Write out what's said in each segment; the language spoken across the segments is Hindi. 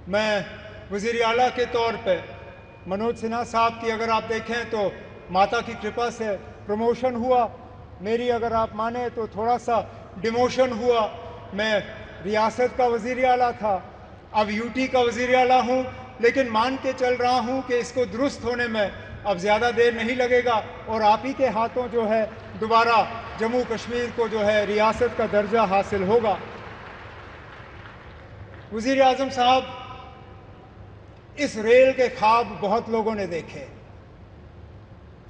मैं वज़ीर आला के तौर पे मनोज सिन्हा साहब की अगर आप देखें तो माता की कृपा से प्रमोशन हुआ, मेरी अगर आप माने तो थोड़ा सा डिमोशन हुआ। मैं रियासत का वज़ीर आला था, अब यूटी का वज़ीर आला हूँ, लेकिन मान के चल रहा हूँ कि इसको दुरुस्त होने में अब ज़्यादा देर नहीं लगेगा और आप ही के हाथों जो है दोबारा जम्मू कश्मीर को जो है रियासत का दर्जा हासिल होगा। वज़ीर आज़म साहब, इस रेल के ख्वाब बहुत लोगों ने देखे,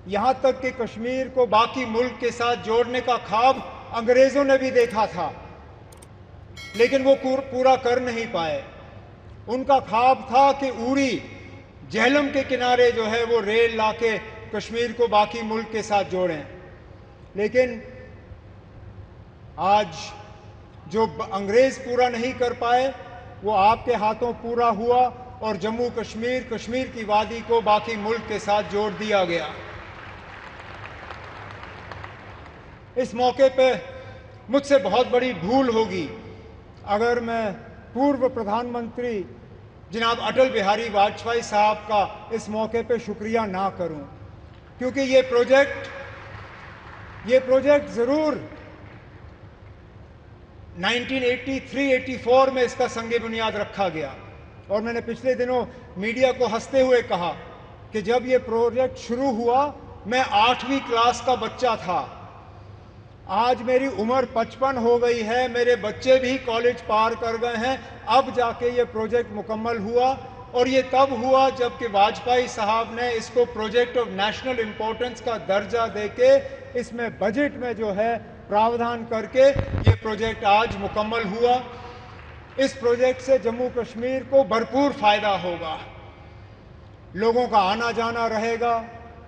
यहाँ तक कि कश्मीर को बाकी मुल्क के साथ जोड़ने का ख्वाब अंग्रेज़ों ने भी देखा था, लेकिन वो पूरा कर नहीं पाए। उनका ख्वाब था कि उड़ी झेलम के किनारे जो है वो रेल लाके कश्मीर को बाकी मुल्क के साथ जोड़ें, लेकिन आज जो अंग्रेज़ पूरा नहीं कर पाए वो आपके हाथों पूरा हुआ और जम्मू कश्मीर, कश्मीर की वादी को बाकी मुल्क के साथ जोड़ दिया गया। इस मौके पे मुझसे बहुत बड़ी भूल होगी अगर मैं पूर्व प्रधानमंत्री जनाब अटल बिहारी वाजपेयी साहब का इस मौके पे शुक्रिया ना करूं, क्योंकि ये प्रोजेक्ट ज़रूर 1983-84 में इसका संगे बुनियाद रखा गया और मैंने पिछले दिनों मीडिया को हंसते हुए कहा कि जब ये प्रोजेक्ट शुरू हुआ मैं 8वीं क्लास का बच्चा था। आज मेरी उम्र 55 हो गई है, मेरे बच्चे भी कॉलेज पार कर गए हैं, अब जाके ये प्रोजेक्ट मुकम्मल हुआ और ये तब हुआ जबकि वाजपेयी साहब ने इसको प्रोजेक्ट ऑफ नेशनल इम्पोर्टेंस का दर्जा देके इसमें बजट में जो है प्रावधान करके ये प्रोजेक्ट आज मुकम्मल हुआ। इस प्रोजेक्ट से जम्मू कश्मीर को भरपूर फ़ायदा होगा, लोगों का आना जाना रहेगा,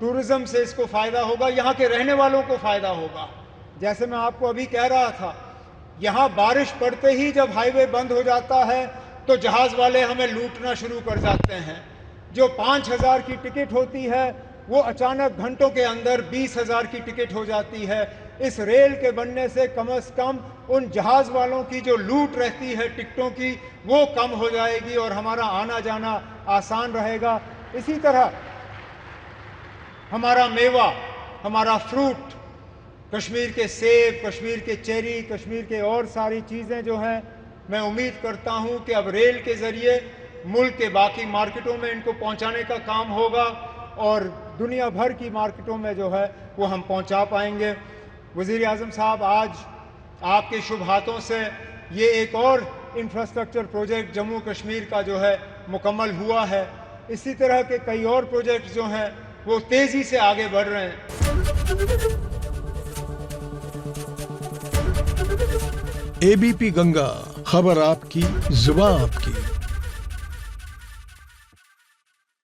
टूरिज़्म से इसको फ़ायदा होगा, यहाँ के रहने वालों को फ़ायदा होगा। जैसे मैं आपको अभी कह रहा था, यहाँ बारिश पड़ते ही जब हाईवे बंद हो जाता है तो जहाज़ वाले हमें लूटना शुरू कर जाते हैं। जो 5,000 की टिकट होती है वो अचानक घंटों के अंदर 20,000 की टिकट हो जाती है। इस रेल के बनने से कम उन जहाज़ वालों की जो लूट रहती है टिकटों की वो कम हो जाएगी और हमारा आना जाना आसान रहेगा। इसी तरह हमारा मेवा, हमारा फ्रूट, कश्मीर के सेब, कश्मीर के चेरी, कश्मीर के और सारी चीज़ें जो हैं, मैं उम्मीद करता हूं कि अब रेल के ज़रिए मुल्क के बाकी मार्केटों में इनको पहुंचाने का काम होगा और दुनिया भर की मार्केटों में जो है वो हम पहुंचा पाएंगे। वज़ीर आज़म साहब, आज आपके शुभ हाथों से ये एक और इंफ्रास्ट्रक्चर प्रोजेक्ट जम्मू कश्मीर का जो है मुकम्मल हुआ है। इसी तरह के कई और प्रोजेक्ट जो हैं वो तेज़ी से आगे बढ़ रहे हैं। एबीपी गंगा, खबर आपकी, जुबान आपकी।